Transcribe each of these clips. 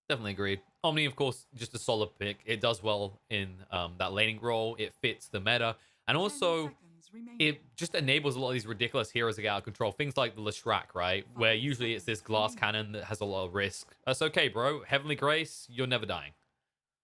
Definitely agreed. Omni, of course, just a solid pick. It does well in that laning role. It fits the meta, and 10 also seconds remaining. it just enables a lot of these ridiculous heroes to get out of control. Things like the Leshrac, right? Where 5 usually it's this seconds glass remaining. cannon that has a lot of risk. That's okay, bro. Heavenly Grace, you're never dying.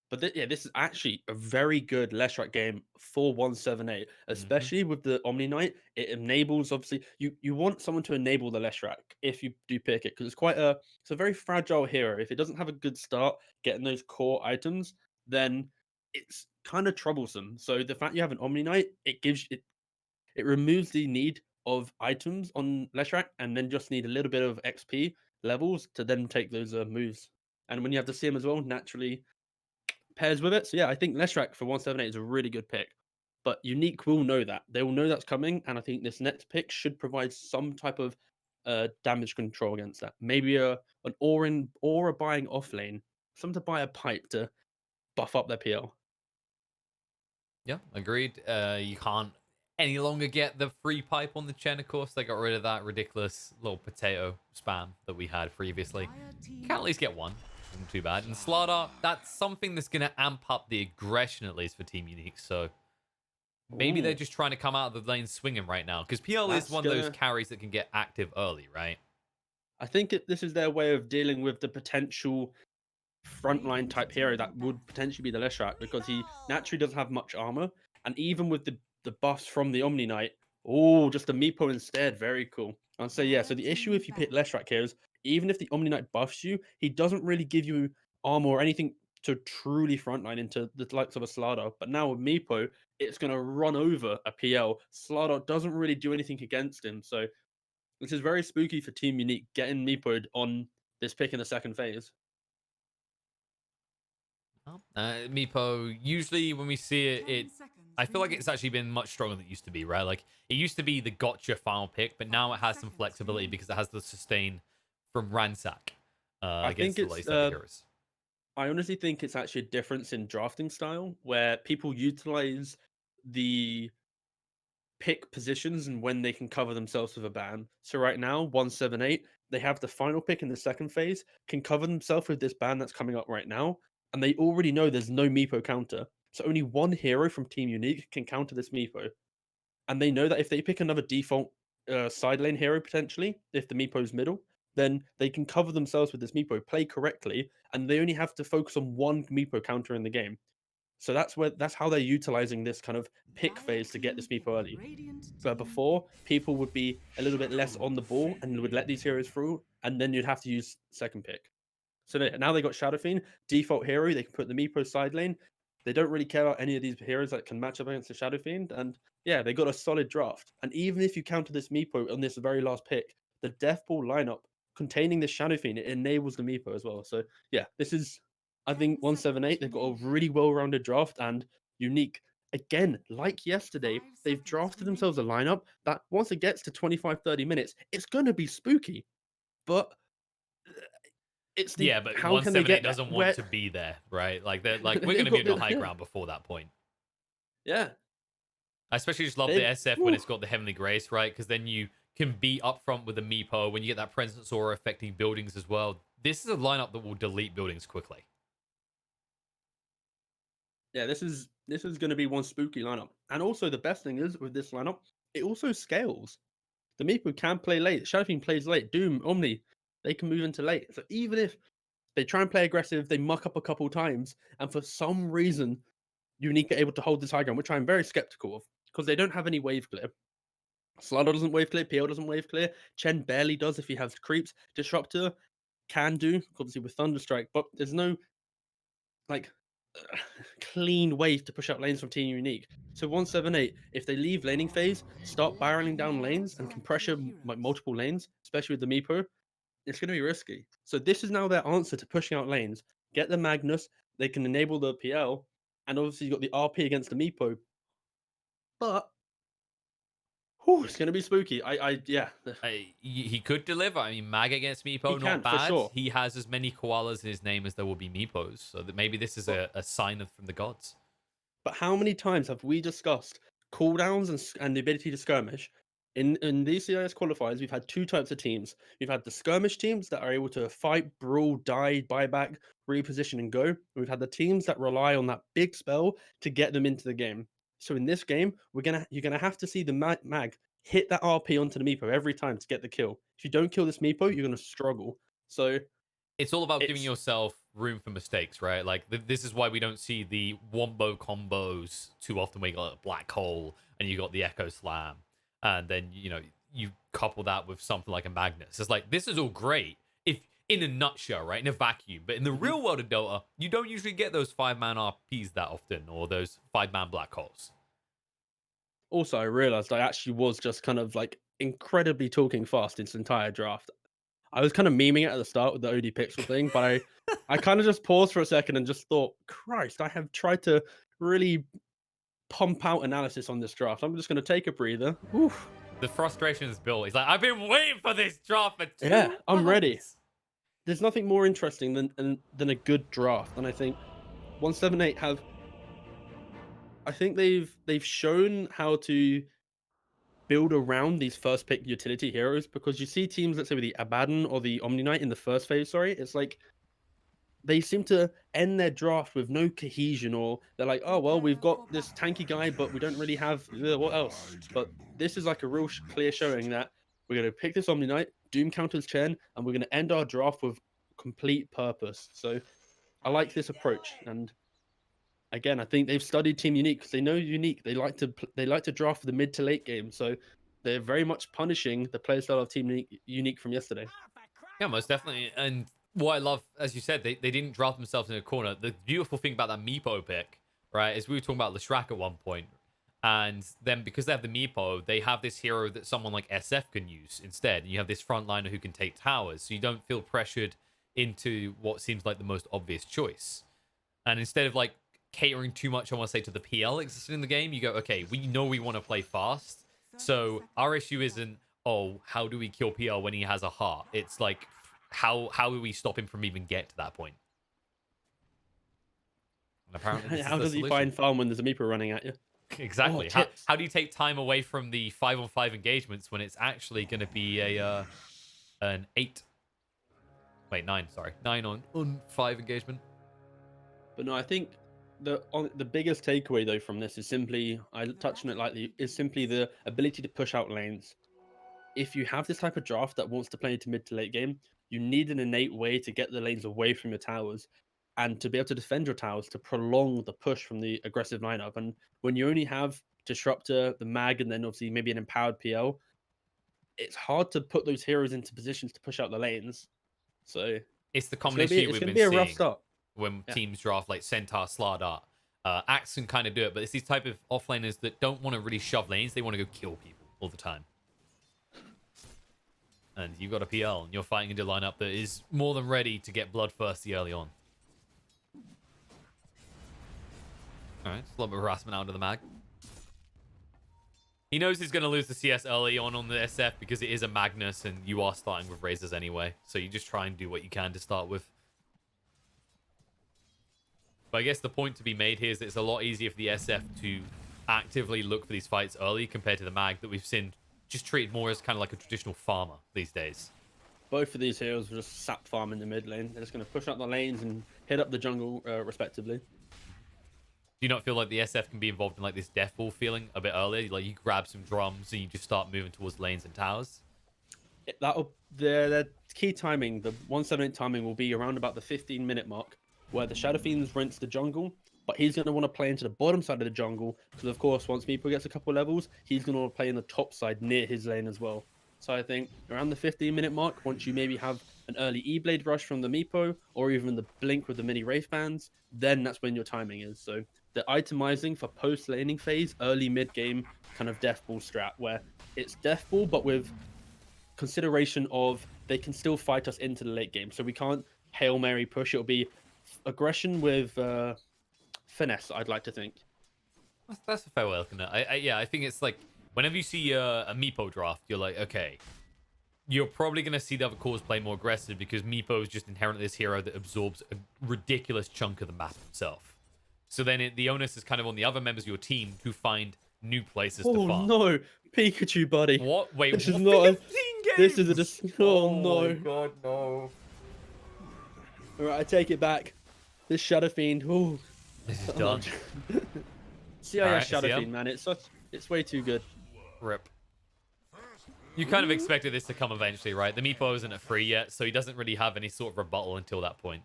But yeah, this is actually a very good Leshrac game for 178, Hmm. especially with the Omni Knight. It enables, obviously, you want someone to enable the Leshrac if you do pick it, because it's a very fragile hero. If it doesn't have a good start getting those core items, then it's kind of troublesome. So the fact you have an Omni Knight, it removes the need of items on Leshrac, and then just need a little bit of XP levels to then take those moves. And when you have the Sim as well, naturally pairs with it. So yeah, I think Leshrac for 178 is a really good pick. But Unique will know that. They will know that's coming, and I think this next pick should provide some type of damage control against that. Maybe an aura buying off lane, some to buy a pipe to buff up their PL. Yeah, agreed. You can't any longer get the free pipe on the Chen, of course. They got rid of that ridiculous little potato spam that we had previously. Entire You team can't at least get one. Isn't too bad. And double Slardar, that's something that's going to amp up the aggression, at least for Team Unique. So maybe they're Ooh, just trying to come out of the lane swinging right now. Because PL is that's one of those gonna. carries that can get active early, right? I think this is their way of dealing with the potential frontline Radiant type hero team that would best. potentially be the Leshrac, because he naturally doesn't have much armor, and even with the buffs from the Omni Knight, oh, just a Meepo instead, very cool. And so yeah, so Their the issue team if you pick best. Leshrac here is even if the Omni Knight buffs you, he doesn't really give you armor or anything to truly frontline into the likes of a Slardar. But now with Meepo, it's gonna run over a PL. Slardar doesn't really do anything against him, so this is very spooky for Team Unique getting Meepo on this pick in the second phase. Meepo, usually when we see it, 10 seconds I feel like it's remaining. actually been much stronger than it used to be, right? Like it used to be the gotcha final pick, but 5 now it has some seconds flexibility remaining. because it has the sustain from Ransack I think against the it's latest ever heroes. I honestly think it's actually a difference in drafting style where people utilize the pick positions and when they can cover themselves with a ban. So right now, 178, they have the final pick in the second phase, can cover themselves with this ban that's coming up right now, and they already know there's no Meepo counter. So only one hero from Team Unique can counter this Meepo. And they know that if they pick another default side lane hero potentially, if the Meepo's middle, then they can cover themselves with this Meepo, play correctly, and they only have to focus on one Meepo counter in the game. So that's how they're utilizing this kind of pick Dire phase to get team this Meepo pick early. Radiant But team before, pick. people would be a little bit less on the ball and would let these heroes through, and then you'd have to use second pick. So now they got Shadow Fiend, default hero. They can put the Meepo side lane. They don't really care about any of these heroes that can match up against the Shadow Fiend. And yeah, they got a solid draft. And even if you counter this Meepo on this very last pick, the Death Ball lineup containing the Shadow Fiend, it enables the Meepo as well. So yeah, this is, I 10 think, seconds 178. They've got a remaining. really well rounded draft and unique. Again, like yesterday, 5 they've seconds drafted themselves a remaining. lineup that once it gets to 25-30 minutes, it's going to be spooky. But it's the Yeah, but how can they 178 get that? doesn't want Where to be there, right? Like we're they've gonna be got on the the high ground before that point. yeah, I especially just love the they've SF when whew. it's got the Heavenly Grace, right? Because then you can be upfront with the Meepo when you get that presence aura affecting buildings as well. This is a lineup that will delete buildings quickly. Yeah, this is going to be one spooky lineup. And also the best thing is with this lineup, it also scales. The Meepo can play late. Shadowfiend plays late. Doom, Omni, they can move into late. So even if they try and play aggressive, they muck up a couple times, and for some reason, Unique are able to hold this high ground, which I'm very skeptical of because they don't have any wave clear. Slido doesn't wave clear, PL doesn't wave clear, Chen barely does if he has creeps. Disruptor can do, obviously with Thunderstrike, but there's no like clean ways to push up lanes from Team Unique. So 178, if they leave laning phase, start barreling down lanes and can pressure Selected like heroes. multiple lanes, especially with the Meepo, it's going to be risky. So this is now their answer to pushing out lanes. Get the Magnus, they can enable the PL, and obviously you've got the RP against the Meepo. But whew, it's going to be spooky. Yeah, He could deliver. I mean, Mag against he Meepo, not can for bad. sure. He has as many koalas in his name as there will be Meepos. So that maybe this is But a sign from the gods. but how many times have we discussed cooldowns and the ability to skirmish? In these CIS qualifiers, we've had two types of teams. We've had the skirmish teams that are able to fight, brawl, die, buy back, reposition, and go. And we've had the teams that rely on that big spell to get them into the game. So in this game, you're gonna have to see the mag hit that RP onto the Meepo every time to get the kill. If you don't kill this Meepo, you're gonna struggle. So It's all about giving it's yourself room for mistakes, right? Like this is why we don't see the wombo combos too often. We got a black hole and you got the echo slam, and then you couple that with something like a Magnus. It's like this is all great if in a nutshell, right? In a vacuum, but in the Mhm. real world of Dota, you don't usually get those 5-man RPs that often, or those 5-man black holes. Also, I realized I actually was just kind of like incredibly talking fast this entire draft. I was kind of memeing it at the start with the OD pixel thing, but I kind of just paused for a second and just thought, Christ, I have tried to really pump out analysis on this draft. I'm just going to take a breather. Oof. The frustration is built. He's like, I've been waiting for this draft for Yeah, two I'm ready. months. There's nothing more interesting than a good draft, and I think 178 have. I think they've shown how to build around these first pick utility heroes because you see teams, let's say with the Abaddon or the Omni Knight in the first phase. Sorry, it's like they seem to end their draft with no cohesion, or they're like, oh well, we've got this tanky guy, but we don't really have what else. But this is like a real clear showing that we're going to pick this Omni Knight, Doom counters Chen, and we're going to end our draft with complete purpose. So I like this approach, and again, I think they've studied Team Unique because they know Unique. They like to draft for the mid to late game, so they're very much punishing the playstyle of Team Unique from yesterday. Yeah, most definitely. And what I love, as you said, they didn't draft themselves in a corner. The beautiful thing about that Meepo pick, right, is we were talking about Leshrac at one point, and then because they have the Meepo, they have this hero that someone like SF can use instead. And you have this frontliner who can take towers, so you don't feel pressured into what seems like the most obvious choice. And instead of like catering too much, I want to say, to the PL existing in the game, you go, okay, we know we want to play fast. So our issue isn't, oh, how do we kill PL when he has a heart? It's like, how do we stop him from even get to that point? And apparently this is How the does he solution. find farm when there's a Meepo running at you? Oh, Exactly. How tips. how do you take time away from the 5-on-5 engagements when it's actually going to be a an 8? Wait, 9. Sorry, 9 on 5 engagement. But no, I think the biggest takeaway though from this is simply I touched on it lightly is simply the ability to push out lanes. If you have this type of draft that wants to play into mid to late game, you need an innate way to get the lanes away from your towers and to be able to defend your towers to prolong the push from the aggressive lineup. And when you only have Disruptor, the Mag, and then obviously maybe an empowered PL, it's hard to put those heroes into positions to push out the lanes. So It's the it's common gonna be issue it's we've gonna been be a rough seeing start. when Yeah. teams draft like Centaur, Slardart. Axe can kind of do it, but it's these type of offlaners that don't want to really shove lanes. They want to go kill people all the time. And you've got a PL, and you're fighting into a lineup that is more than ready to get bloodthirsty early on. All right, just a little bit of harassment out of the mag. He knows he's going to lose the CS early on the SF because it is a Magnus, and you are starting with Razors anyway. So you just try and do what you can to start with. But I guess the point to be made here is that it's a lot easier for the SF to actively look for these fights early compared to the mag that we've seen just treated more as kind of like a traditional farmer these days. Both of these heroes will just sap farm in the mid lane. They're just going to push up the lanes and hit up the jungle, respectively. Do you not feel like the SF can be involved in like this death ball feeling a bit earlier? Like you grab some drums and you just start moving towards lanes and towers? That'll their key timing. The 178 timing will be around about the 15-minute mark, where the Shadow Fiends rinse the jungle, but he's going to want to play into the bottom side of the jungle because, of course, once Meepo gets a couple levels, he's going to want to play in the top side near his lane as well. So I think around the 15-minute mark, once you maybe have an early E-Blade rush from the Meepo or even the blink with the mini Wraith bands, then that's when your timing is. So the itemizing for post laning phase, early mid game kind of death ball strat, where it's death ball but with consideration of they can still fight us into the late game. So we can't Hail Mary push. It'll be aggression with finesse, I'd like to think. That's a fair way of looking at it. Yeah, I think it's like whenever you see a Meepo draft, you're like, okay, you're probably going to see the other cores play more aggressive because Meepo is just inherently this hero that absorbs a ridiculous chunk of the map himself. So then the onus is kind of on the other members of your team to find new places to Oh farm. no! Pikachu, buddy. What? Wait, This is what? not a, 15 this is a games? oh my no. god, no. Alright, I take it back. This Shadow Fiend, ooh. This is Oh, done. CIS Alright, Shadow CM. Fiend, man. It's way too good. Rip. You kind of expected this to come eventually, right? The Meepo isn't at 3 yet, so he doesn't really have any sort of rebuttal until that point.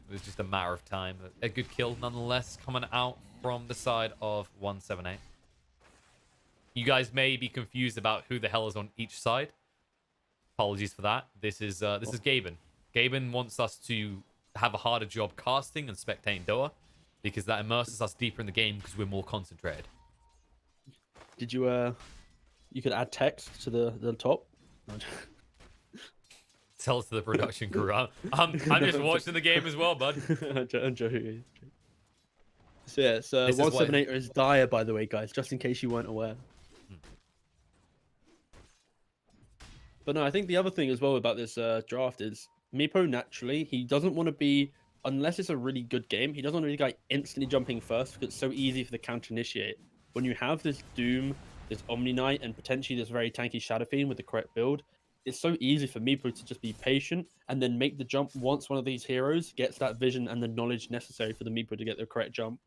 It was just a matter of time. A good kill, nonetheless, coming out from the side of 178. You guys may be confused about who the hell is on each side. Apologies for that. This is Gaben. Gaben wants us to have a harder job casting and spectating Dota because that immerses us deeper in the game because we're more concentrated. Did you you could add text to the top? Tell it to the production crew. I'm just watching the game as well, bud. I'm joking. So yeah, so This is 178 is dire, by the way, guys, just in case you weren't aware. But no, I think the other thing as well about this draft is Meepo naturally, he doesn't want to be, unless it's a really good game, he doesn't want to be like instantly jumping first because it's so easy for the counter initiate. When you have this Doom, this Omni Knight, and potentially this very tanky Shadow Fiend with the correct build, it's so easy for Meepo to just be patient and then make the jump once one of these heroes gets that vision and the knowledge necessary for the Meepo to get the correct jump.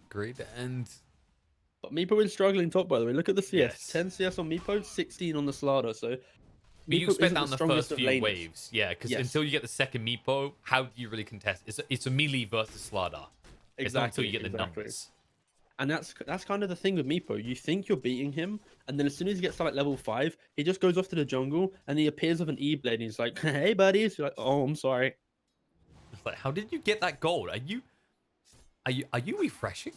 Agreed. And But Meepo is struggling top, by the way. Look at the CS. Yes. 10 CS on Meepo, 16 on the Slardar. So but you Meepo expect isn't that on the strongest first of few laners. waves. Yeah, because Yes. until you get the second Meepo, how do you really contest? It's a melee versus Slardar. It's not until you get the numbers. And that's kind of the thing with Meepo. You think you're beating him, and then as soon as he gets to like level 5, he just goes off to the jungle, and he appears with an E-blade, and he's like, hey, buddies. You're like, oh, I'm sorry. It's like, how did you get that gold? Are you refreshing?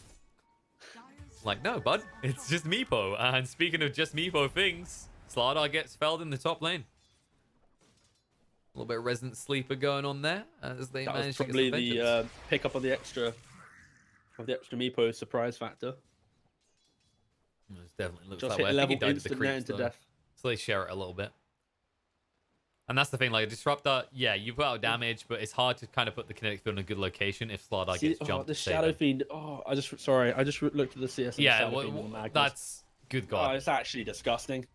Like, no, bud. It's just Meepo. And speaking of just Meepo things, Slardar gets felled in the top lane. A little bit of Resident Sleeper going on there as they That was manage to get probably some the vengeance. pickup of the extra Meepo surprise factor. It definitely looks Just that hit way. a I think level he died to the instant net creeps, into though. death. So they share it a little bit. And that's the thing, like a Disruptor, yeah, you put out damage, but it's hard to kind of put the kinetic field in a good location if Slardar gets jumped. The to save Shadow it. Fiend. Oh, I just looked at the CS. And Yeah, the Shadow Fiend and the Magnus. that's good Oh, God. it's actually disgusting.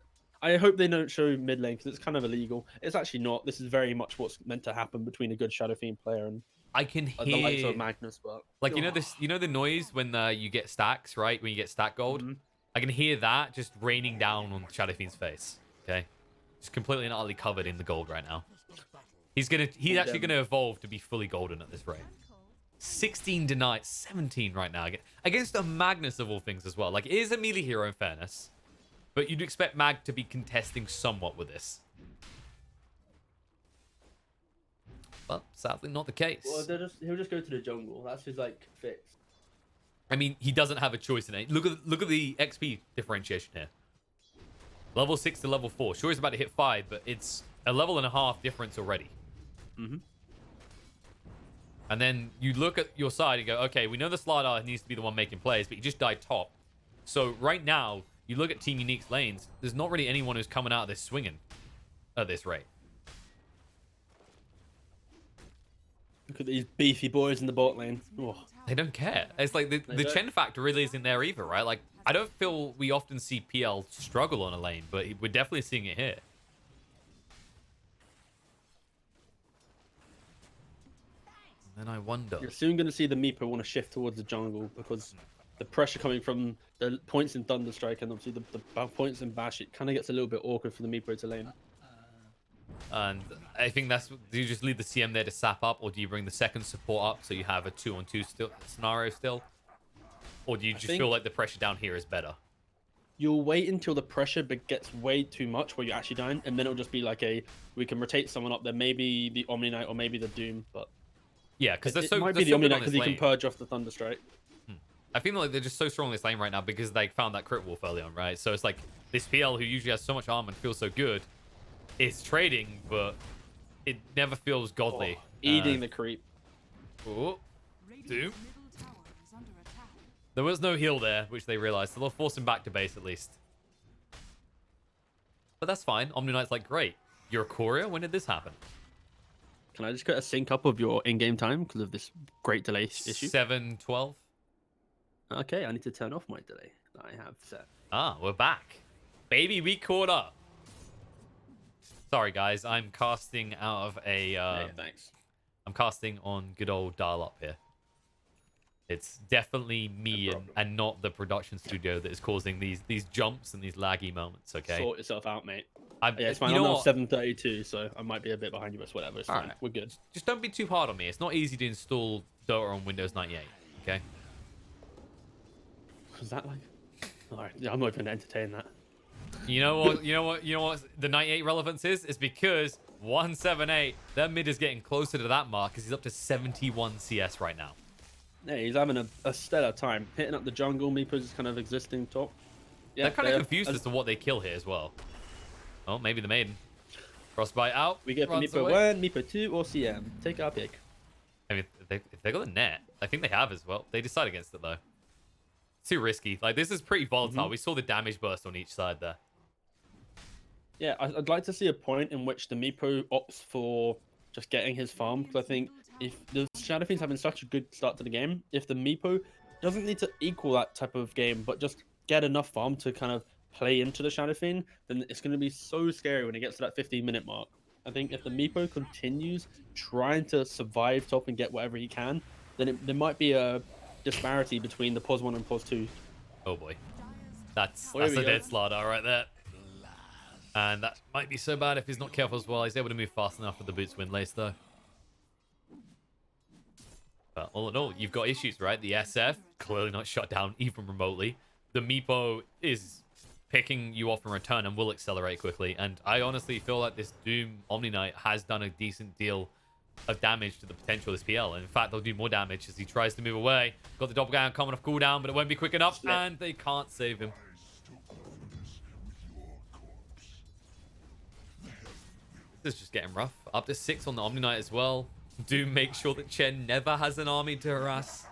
I hope they don't show mid lane because it's kind of illegal. It's actually not. This is very much what's meant to happen between a good Shadow Fiend player and I can the likes hear, of Magnus. But like, you know the noise when you get stacks, right? When you get stack gold? Mhm. I can hear that just raining down on Shadow Fiend's face, okay? Just completely and utterly covered in the gold right now. He's actually gonna evolve to be fully golden at this rate. 16 denied, 17 right now against a Magnus of all things as well. Like, it is a melee hero in fairness, but you'd expect Mag to be contesting somewhat with this. But sadly, not the case. well, he'll just go to the jungle. That's his like fix. I mean, he doesn't have a choice in it. Look at the XP differentiation here. Level 6 to level 4. Sure, he's about to hit 5, but it's a level and a half difference already. Mm-hmm. And then you look at your side and go, okay, we know the Slardar needs to be the one making plays, but he just died top. So right now, you look at Team Unique's lanes, there's not really anyone who's coming out of this swinging at this rate. Look at these beefy boys in the bot lane. Oh. They don't care. It's like the Chen factor really isn't there either, right? Like, I don't feel we often see PL struggle on a lane, but we're definitely seeing it here. And then I wonder. You're soon going to see the Meepo want to shift towards the jungle because the pressure coming from the points in Thunderstrike and obviously the points in Bash, it kind of gets a little bit awkward for the Meepo to lane. And I think do you just leave the CM there to sap up, or do you bring the second support up so you have a 2-on-2 scenario still? Or do you just feel like the pressure down here is better? You'll wait until the pressure gets way too much where you're actually dying, and then it'll just be like we can rotate someone up there, maybe the Omni Knight or maybe the Doom, but yeah, because it might be the Omni Knight because he can purge off the Thunderstrike. I feel like they're just so strong in this lane right now because they found that crit wolf early on, right? So it's like this PL who usually has so much armor and feels so good is trading, but it never feels godly. Eating the creep. Oh, Doom. There was no heal there, which they realized, so they'll force him back to base at least. But that's fine. Omni Knight's like, great. You're a courier? When did this happen? Can I just get a sync up of your in-game time because of this great delay issue? 7:12. Okay, I need to turn off my delay that I have set. Ah, we're back. Baby, we caught up. Sorry, guys. I'm casting out of a... Yeah, thanks. I'm casting on good old dial-up here. It's definitely me and not the production studio that is causing these jumps and these laggy moments, okay? Sort yourself out, mate. Yeah, it's fine. I'm now 732, so I might be a bit behind you, but whatever. It's fine. Right. We're good. Just don't be too hard on me. It's not easy to install Dota on Windows 98, okay? Was that like... Alright, I'm not even entertaining that. You know what? You know what the 98 relevance is? It's because 178, their mid is getting closer to that mark because he's up to 71 CS right now. Yeah, he's having a stellar time. Hitting up the jungle, Meepo's kind of existing top. Yeah, they're kind of confused as to what they kill here as well. Oh, maybe the maiden. Frostbite out. We get for Meepo 1, Meepo 2, or CM. Take our pick. I mean, if they got the net, I think they have as well. They decide against it though. It's too risky. Like, this is pretty volatile. We saw the damage burst on each side there. Yeah, I'd like to see a point in which the Meepo opts for just getting his farm, because I think if the Shadow Fiend's having such a good start to the game, if the Meepo doesn't need to equal that type of game, but just get enough farm to kind of play into the Shadow Fiend, then it's going to be so scary when it gets to that 15-minute mark. I think if the Meepo continues trying to survive top and get whatever he can, then there might be a disparity between the POS 1 and POS 2. Oh boy. That's a dead slaughter right there. And that might be so bad if he's not careful as well. He's able to move fast enough with the boots windlace though. But all in all, you've got issues, right? The SF, clearly not shut down even remotely. The Meepo is picking you off in return and will accelerate quickly. And I honestly feel like this Doom Omni Knight has done a decent deal of damage to the potential of this PL. And in fact, they'll do more damage as he tries to move away. Got the doppelganger coming off cooldown, but it won't be quick enough, and they can't save him. This is just getting rough. Up to 6 on the Omni Knight as well. Doom makes sure that Chen never has an army to harass.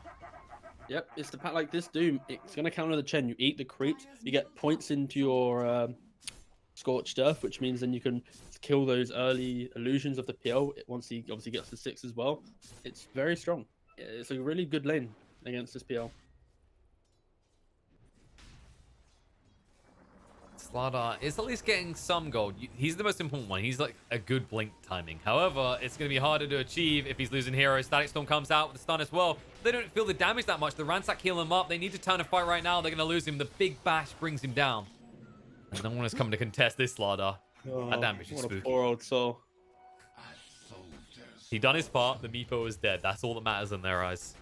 Yep, it's the like this Doom. It's gonna counter the Chen. You eat the creeps, you get points into your Scorched Earth, which means then you can kill those early illusions of the PL once he obviously gets to 6 as well. It's very strong. It's a really good lane against this PL. Slardar is at least getting some gold. He's the most important one. He's like a good blink timing. However, it's going to be harder to achieve if he's losing heroes. Static Storm comes out with the stun as well. They don't feel the damage that much. The Ransack heal him up. They need to turn a fight right now. They're going to lose him. The big bash brings him down. And no one is coming to contest this Slardar. That damage is spooky. Poor old soul. He done his part. The Meepo is dead. That's all that matters in their eyes.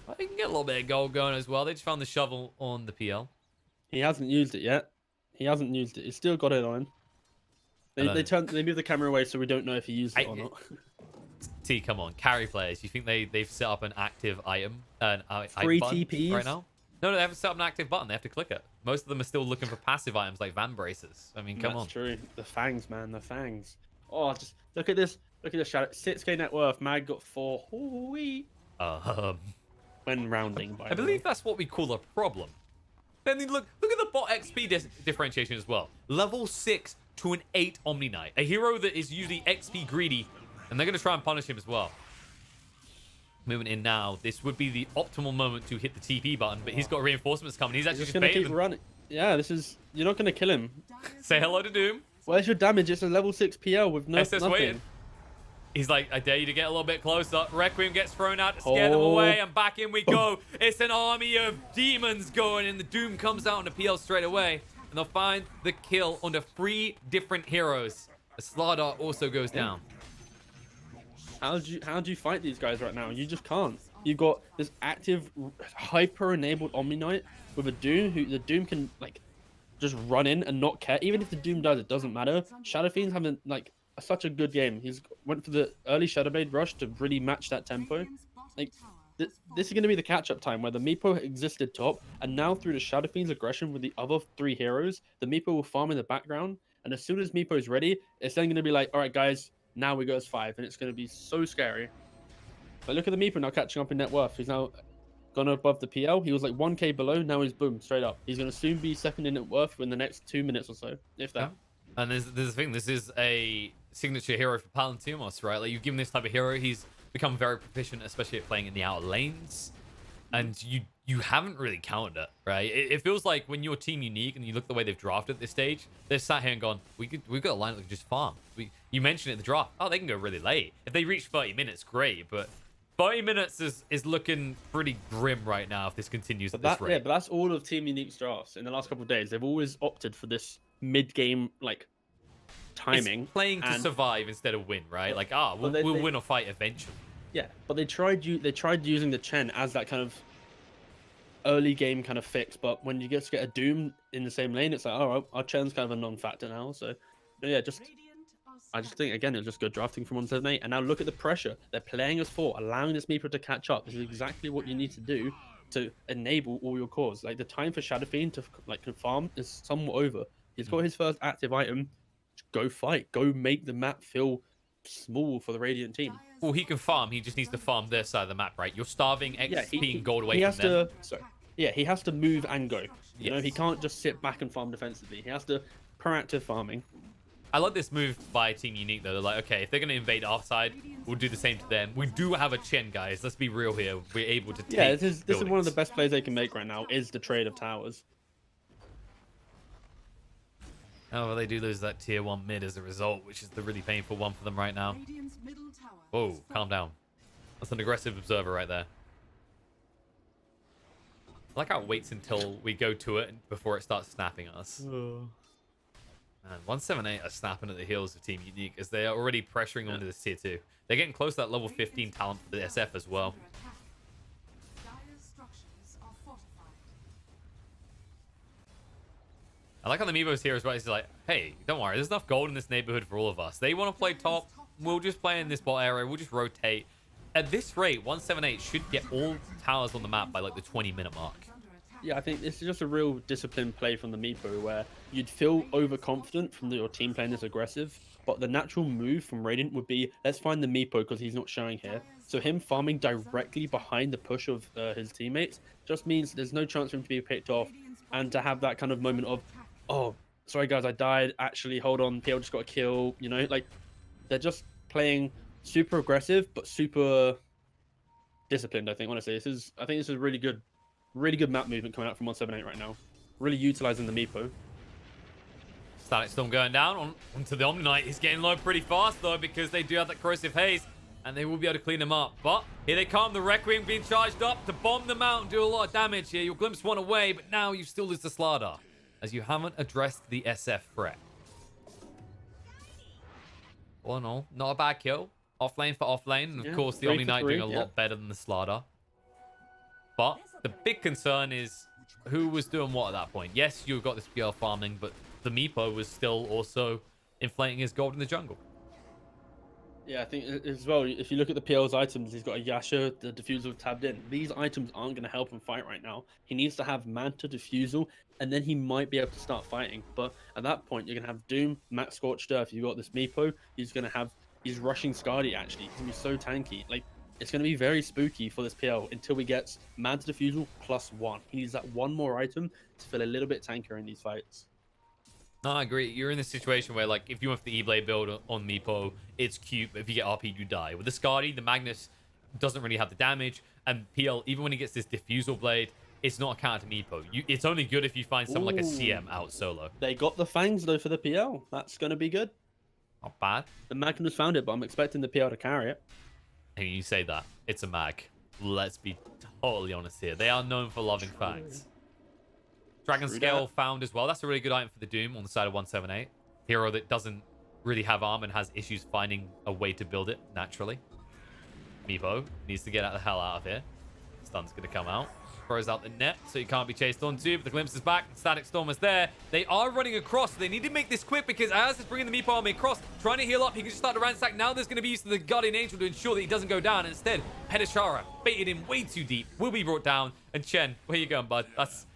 I can get a little bit of gold going as well. They just found the shovel on the PL. He hasn't used it yet. He hasn't used it. He's still got it on. They move the camera away so we don't know if he used it or not. T, come on, carry players. You think they've set up an active item, free button TPs right now? No, they haven't set up an active button. They have to click it. Most of them are still looking for passive items like Van Braces. I mean, come on. That's true. The fangs, man, the fangs. Oh, just look at this. Look at this shadow. 6k net worth. Mag got 4. Hoo-wee. When rounding, by I believe that's what we call a problem. Then look at the bot XP differentiation as well. Level 6 to an 8 Omni Knight. A hero that is usually XP greedy. And they're going to try and punish him as well. Moving in now. This would be the optimal moment to hit the TP button. But he's got reinforcements coming. He's actually just going to keep running. Yeah, this is... You're not going to kill him. Say hello to Doom. Where's your damage? It's a level 6 PL with nothing. Waiting. He's like, I dare you to get a little bit closer. Requiem gets thrown out to scare them away, and back in we go. It's an army of demons going, and the Doom comes out on the PL straight away, and they'll find the kill under 3 different heroes. The Slardar also goes down. How do you fight these guys right now? You just can't. You've got this active, hyper-enabled Omni Knight with a Doom, who the Doom can like just run in and not care. Even if the Doom dies, it doesn't matter. Shadow Fiend's having like such a good game. He's went for the early Shadowblade rush to really match that tempo. Like this is going to be the catch-up time where the Meepo existed top, and now through the Shadow Fiend's aggression with the other 3 heroes, the Meepo will farm in the background, and as soon as Meepo is ready, it's then going to be like, all right, guys, now we go as 5, and it's going to be so scary. But look at the Meepo now catching up in net worth. He's now gone above the PL. He was like 1k below. Now he's boom, straight up. He's going to soon be second in net worth in the next 2 minutes or so, if that. Yeah. And there's the thing. This is a signature hero for Palantirmos, right? Like, you've given this type of hero, he's become very proficient, especially at playing in the outer lanes. and you haven't really countered it, right? It feels like when you're Team Unique and you look at the way they've drafted at this stage, they're sat here and gone, we've got a lineup that can just farm. You mentioned it in the draft. Oh, they can go really late. If they reach 30 minutes, great, but 30 minutes is looking pretty grim right now if this continues at this rate. Yeah, but that's all of Team Unique's drafts in the last couple of days. They've always opted for this mid-game like timing. It's playing to survive instead of win, right? Like, we'll win a fight eventually. Yeah, but they tried using the Chen as that kind of early game kind of fix, but when you get a Doom in the same lane, it's like, all right, our Chen's kind of a non-factor now. So yeah, I just think again it's just good drafting from 178. And now look at the pressure they're playing as 4, allowing this Meepo to catch up. This is exactly what you need to do to enable all your cores. Like the time for Shadow Fiend to like farm is somewhat over. He's got his first active item. Go fight. Go make the map feel small for the Radiant team. Well, he can farm. He just needs to farm their side of the map, right? You're starving XP and gold away he from has them. He has to move and go. You know, he can't just sit back and farm defensively. He has to proactive farming. I like this move by Team Unique, though. They're like, okay, if they're going to invade our side, we'll do the same to them. We do have a Chen, guys. Let's be real here. We're able to take this is one of the best plays they can make right now, is the trade of towers. Oh, well, they do lose that tier 1 mid as a result, which is the really painful one for them right now. Whoa, calm down. That's an aggressive observer right there. I like how it waits until we go to it before it starts snapping at us. Man, 178 are snapping at the heels of Team Unique as they are already pressuring onto this tier 2. They're getting close to that level 15 talent for the SF as well. I like how the Meebo's here as well. He's like, hey, don't worry. There's enough gold in this neighborhood for all of us. They want to play top. We'll just play in this bot area. We'll just rotate. At this rate, 178 should get all towers on the map by like the 20-minute mark. Yeah, I think this is just a real disciplined play from the Meepo where you'd feel overconfident from your team playing this aggressive, but the natural move from Radiant would be, let's find the Meepo because he's not showing here. So him farming directly behind the push of his teammates just means there's no chance for him to be picked off, and to have that kind of moment of, oh, sorry guys, I died. Actually, hold on, PL just got a kill. You know, like they're just playing super aggressive but super disciplined. I think honestly, this is really good map movement coming out from 178 right now. Really utilizing the Meepo. Static Storm going down onto the Omni Knight. He's getting low pretty fast though because they do have that corrosive haze, and they will be able to clean him up. But here they come, the Requiem being charged up to bomb them out and do a lot of damage here. Your Glimpse one away, but now you still lose the Slardar as you haven't addressed the SF threat. All in all, not a bad kill. Off lane for off lane. And of course, the Omni Knight doing a lot better than the Slardar. But the big concern is who was doing what at that point. Yes, you've got this PL farming, but the Meepo was still also inflating his gold in the jungle. Yeah, I think as well, if you look at the PL's items, he's got a Yasha, the Diffusal tabbed in. These items aren't going to help him fight right now. He needs to have Manta, Diffusal, and then he might be able to start fighting. But at that point, you're going to have Doom, Max Scorched Earth. You've got this Meepo. He's rushing Skadi, actually. He's going to be so tanky. Like, it's going to be very spooky for this PL until he gets Manta Diffusal +1. He needs that one more item to feel a little bit tankier in these fights. No, I agree. You're in this situation where, like, if you went for the E-Blade build on Meepo, it's cute, but if you get RP'd, you die. With the Skadi, the Magnus doesn't really have the damage, and PL, even when he gets this Diffusal Blade, it's not a counter to Meepo. It's only good if you find someone like a CM out solo. They got the Fangs, though, for the PL. That's going to be good. Not bad. The Magnus found it, but I'm expecting the PL to carry it. And you say that. It's a mag. Let's be totally honest here. They are known for loving Fangs. Dragon Scale found as well. That's a really good item for the Doom on the side of 178. Hero that doesn't really have arm and has issues finding a way to build it naturally. Meepo needs to get the hell out of here. Stun's going to come out. Throws out the net, so he can't be chased onto, but the Glimpse is back. Static Storm is there. They are running across. So they need to make this quick because Ayaz is bringing the Meepo army across, trying to heal up. He can just start to ransack. Now there's going to be use of the Guardian Angel to ensure that he doesn't go down. Instead, Pedishara baited him way too deep. Will be brought down. And Chen, where you going, bud? That's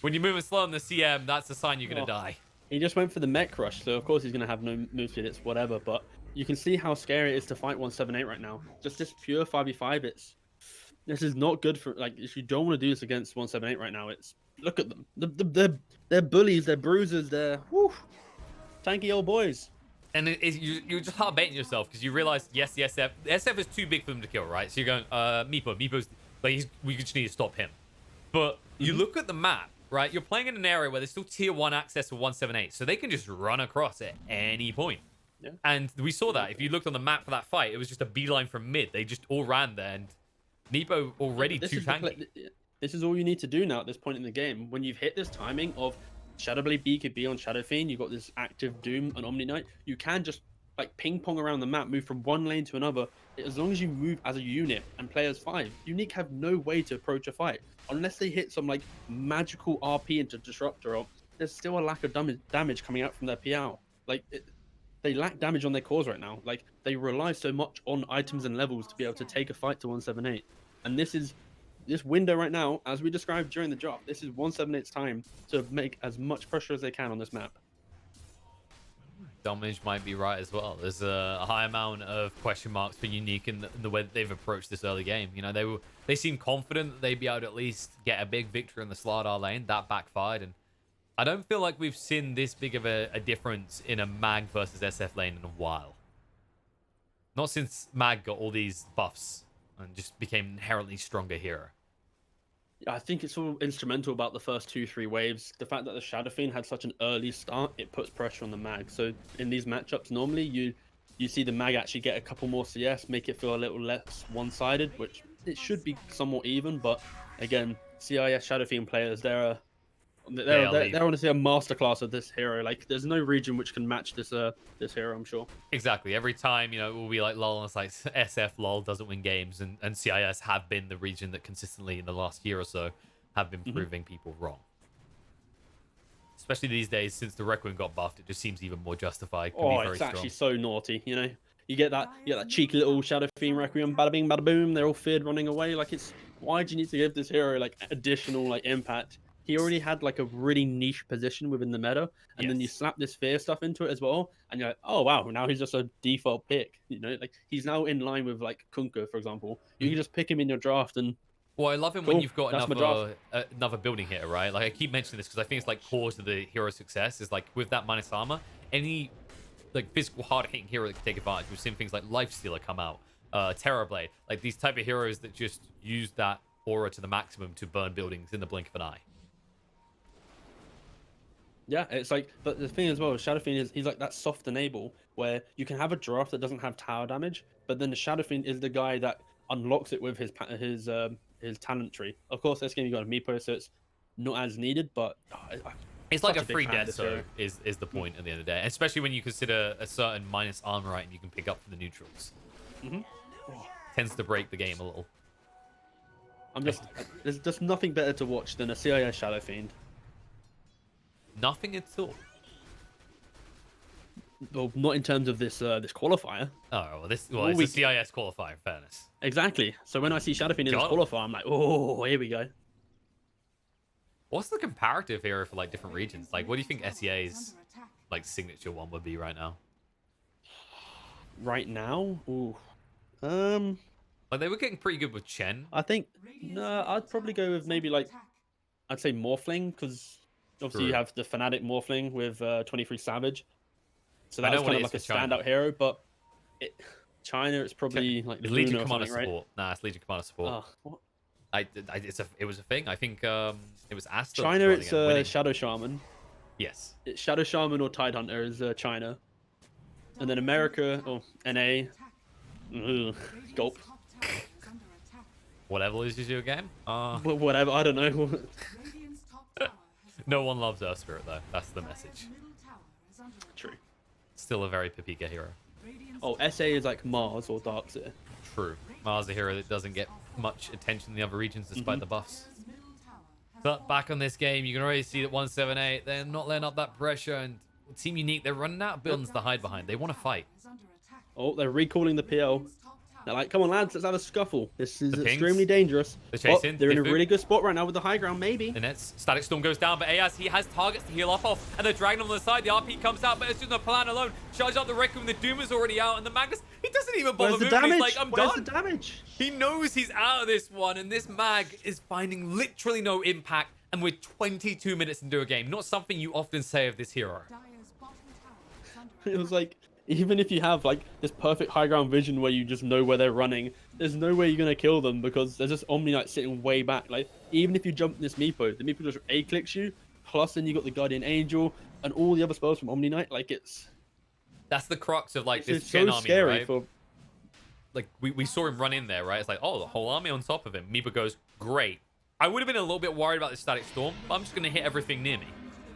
when you're moving slow on the CM, that's a sign you're going to die. He just went for the mech rush, so of course he's going to have no move speed. It's whatever, but you can see how scary it is to fight 178 right now. Just this pure 5v5, this is not good for, like, if you don't want to do this against 178 right now, look at them. They're bullies, they're bruisers, they're tanky old boys. And you're just hard baiting yourself because you realize, yes, the SF is too big for them to kill, right? So you're going, Meepo's Like, we just need to stop him. But you look at the map, right? You're playing in an area where there's still tier 1 access to 178, so they can just run across at any point. Yeah. And we saw that. If you looked on the map for that fight, it was just a beeline from mid. They just all ran there, and Meepo already too tanky. This is all you need to do now at this point in the game. When you've hit this timing of Shadowblade BKB on Shadow Fiend, you've got this active Doom and Omni Knight, you can just like ping pong around the map, move from one lane to another. As long as you move as a unit and play as 5, Unique have no way to approach a fight. Unless they hit some like magical RP into Disruptor, or there's still a lack of damage coming out from their PL. Like, they lack damage on their cores right now. Like, they rely so much on items and levels to be able to take a fight to 178. And this window right now, as we described during the drop, this is 178's time to make as much pressure as they can on this map. Dominage might be right as well. There's a high amount of question marks for Unique in the way that they've approached this early game. You know, they seem confident that they'd be able to at least get a big victory in the Slardar lane. That backfired, and I don't feel like we've seen this big of a difference in a Mag versus SF lane in a while. Not since Mag got all these buffs and just became an inherently stronger hero. I think it's all instrumental about the first 2-3 waves. The fact that the Shadow Fiend had such an early start, it puts pressure on the Mag. So in these matchups, normally you see the Mag actually get a couple more CS, make it feel a little less one-sided, which it should be somewhat even. But again, CIS Shadow Fiend players, they're honestly a masterclass of this hero. Like, there's no region which can match this hero, I'm sure. Exactly. Every time, you know, it will be like lol, and it's like SF lol doesn't win games, and CIS have been the region that consistently in the last year or so have been proving people wrong. Especially these days, since the Requiem got buffed, it just seems even more justified. It's actually so naughty, you know. You get that cheeky little Shadow Fiend Requiem, bada bing, bada boom. They're all feared running away. Like, why do you need to give this hero like additional like impact? He already had like a really niche position within the meta, and then you slap this fear stuff into it as well, and you're like, oh wow, now he's just a default pick. You know, like he's now in line with like Kunkka, for example. You can just pick him in your draft, and well, I love him when you've got another building hitter, right? Like, I keep mentioning this because I think it's like core to the hero's success is like with that minus armor, any like physical hard hitting hero that can take advantage. We've seen things like Lifestealer come out, Terrorblade, like these type of heroes that just use that aura to the maximum to burn buildings in the blink of an eye. Yeah, it's like, but the thing as well, Shadow Fiend is he's like that soft enable where you can have a draft that doesn't have tower damage, but then the Shadow Fiend is the guy that unlocks it with his talent tree. Of course, this game you got a Meepo, so it's not as needed, but it's like a free death, so is the point at the end of the day, especially when you consider a certain minus armor item you can pick up for the neutrals. Tends to break the game a little. There's just nothing better to watch than a CIS Shadow Fiend. Nothing at all. Well, not in terms of this qualifier. Oh, well, it's a CIS qualifier, in fairness. Exactly. So when I see Shadow Fiend in this qualifier, I'm like, oh, here we go. What's the comparative here for like different regions? Like, what do you think SEA's like signature one would be right now? Right now, ooh, like they were getting pretty good with Chen. I think no, I'd probably go with maybe like I'd say Morphling, because obviously you have the Fnatic Morphling with 23 Savage, so that's kind of like a standout hero. But China, it's probably like Legion Commander support. Right? Nah, it's Legion Commander support. What? It was a thing. I think it was Asta. China, it's Shadow Shaman. Yes. It's Shadow Shaman or Tidehunter is China, and then America or NA. Gulp. What level is your game? Whatever, I don't know. No one loves Earth Spirit though. That's the message. True. Still a very Papika hero. Oh, SA is like Mars or Darkseer. True. Mars is a hero that doesn't get much attention in the other regions despite the buffs. But back on this game, you can already see that 178, they're not letting up that pressure, and Team Unique, they're running out of buildings to hide behind. They want to fight. Oh, they're recalling the PL. They're like, come on, lads, let's have a scuffle. This is extremely dangerous. They're in a really good spot right now with the high ground, maybe. And it's Static Storm goes down, but Ayaz, he has targets to heal off, and they're dragging him on the side. The RP comes out, but it's just the plan alone. Charge up the Requiem, the Doom is already out, and the Magus, he doesn't even bother moving. He's like, I'm done. Where's the damage? He knows he's out of this one, and this Mag is finding literally no impact, and we're 22 minutes into a game. Not something you often say of this hero. It was like, even if you have like this perfect high ground vision where you just know where they're running, there's no way you're gonna kill them because there's just Omni Knight sitting way back. Like even if you jump this Meepo, the Meepo just A clicks you. Plus, then you got the Guardian Angel and all the other spells from Omni Knight. Like That's the crux of like this it's Gen so army, scary right? for. Like we saw him run in there, right? It's like, oh, the whole army on top of him. Meepo goes, great. I would have been a little bit worried about the Static Storm, but I'm just gonna hit everything near me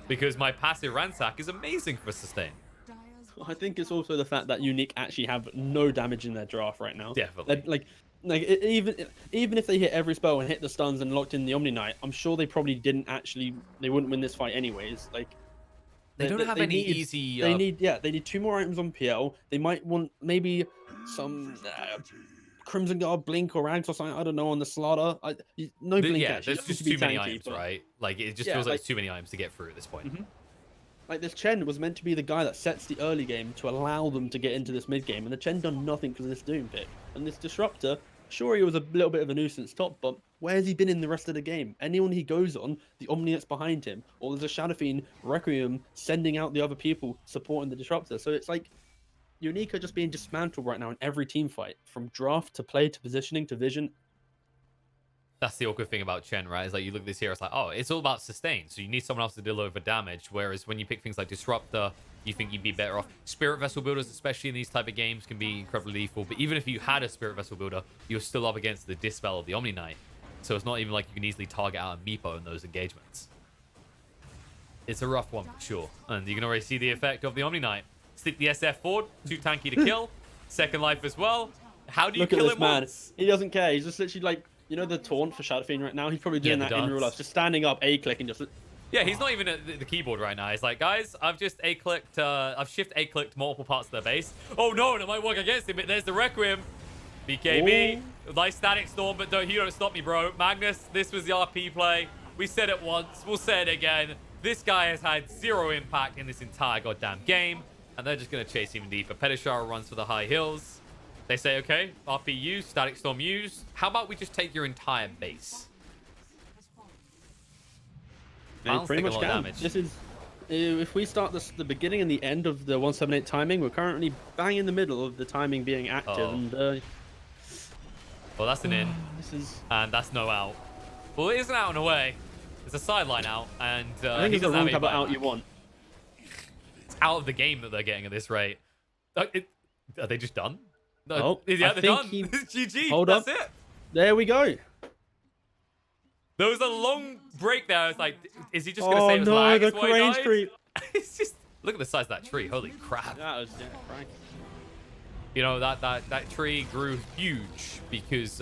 because my passive Ransack is amazing for sustain. I think it's also the fact that Unique actually have no damage in their draft right now. Definitely. Even if they hit every spell and hit the stuns and locked in the Omni Knight, I'm sure they probably didn't actually. They wouldn't win this fight anyways. Like They don't have any easy. They need 2 more items on PL. They might want maybe some Crimson Guard Blink or Rags or something. I don't know on the Slaughter. No Blink Yeah, actually. there's just to be too many tanky, items, but- right? Like it just Yeah, feels like like- there's too many items to get through at this point. Like this Chen was meant to be the guy that sets the early game to allow them to get into this mid game, and the Chen done nothing because of this Doom pick. And this Disruptor, sure he was a little bit of a nuisance top, but where's he been in the rest of the game? Anyone he goes on, the Omni that's behind him, or there's a Shadow Fiend Requiem sending out the other people supporting the Disruptor. So it's like Unique are just being dismantled right now in every team fight, from draft to play to positioning to vision. That's the awkward thing about Chen, right? Is like you look at this here, it's like, oh, it's all about sustain. So you need someone else to deliver damage. Whereas when you pick things like Disruptor, you think you'd be better off. Spirit Vessel builders, especially in these type of games, can be incredibly lethal. But even if you had a Spirit Vessel builder, you're still up against the Dispel of the Omni Knight. So it's not even like you can easily target out a Meepo in those engagements. It's a rough one for sure. And you can already see the effect of the Omni Knight. Stick the SF forward, too tanky to kill. Second life as well. How do you kill it man. once? He doesn't care. He's just literally like, you know, the taunt for Shadow Fiend right now. He's probably doing the that in real dance. life, just standing up, A click, and just. Yeah, he's not even at the keyboard right now. He's like, guys, I've just A-clicked, I've shift A-clicked multiple parts of the base. Oh no, and it might work against him, but there's the Requiem. BKB, nice Static Storm, but you don't stop me, bro. Magnus, this was the RP play. We said it once, we'll say it again. This guy has had 0 impact in this entire goddamn game, and they're just going to chase even deeper. Petishara runs for the high hills. They say, okay, RP used, Static Storm used. How about we just take your entire base? Yeah, pretty much can. This is, if we start the beginning and the end of the 178 timing, we're currently bang in the middle of the timing being active, and well, that's an in, and that's no out. Well, it is an out and away. It's a sideline out, and I think he it's the doesn't wrong have type of any out you buyback. want. It's out of the game that they're getting at this rate. Are they just done? No, Oh, yeah, I they're think done. he- It's GG. Hold That's up. it. There we go. There was a long break there. I was like, is he just going to Oh save his no, lag? the Is why he range died? creep. It's just, look at the size of that tree. Holy crap. That was frank. You know, that tree grew huge because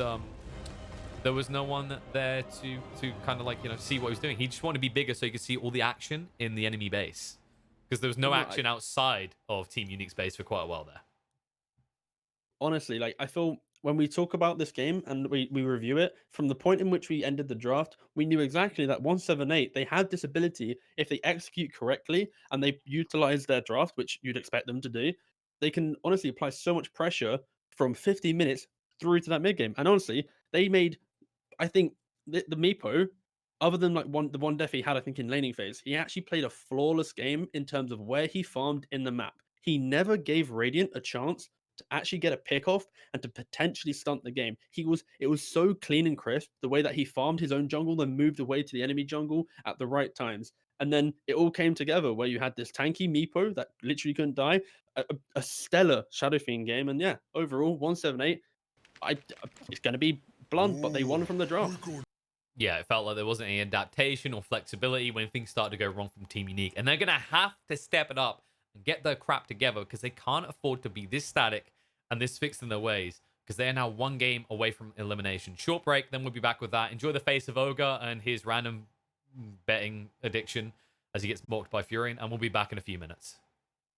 there was no one there to kind of like, you know, see what he was doing. He just wanted to be bigger so he could see all the action in the enemy base. Because there was no action outside of Team Unique's base for quite a while there. Honestly, like I feel when we talk about this game and we review it, from the point in which we ended the draft, we knew exactly that 178, they had this ability, if they execute correctly and they utilize their draft, which you'd expect them to do, they can honestly apply so much pressure from 50 minutes through to that mid game. And honestly, they made, I think, the Meepo, other than like the one death he had, I think, in laning phase, he actually played a flawless game in terms of where he farmed in the map. He never gave Radiant a chance to actually get a pick off and to potentially stunt the game. It was so clean and crisp, the way that he farmed his own jungle and moved away to the enemy jungle at the right times. And then it all came together where you had this tanky Meepo that literally couldn't die, a stellar Shadow Fiend game, and yeah, overall 178. It's going to be blunt, but they won from the draft. Yeah, it felt like there wasn't any adaptation or flexibility when things started to go wrong from Team Unique. And they're going to have to step it up and get their crap together because they can't afford to be this static and this fixed in their ways because they are now 1 game away from elimination. Short break, then we'll be back with that. Enjoy the face of Ogre and his random betting addiction as he gets mocked by Furion, and we'll be back in a few minutes.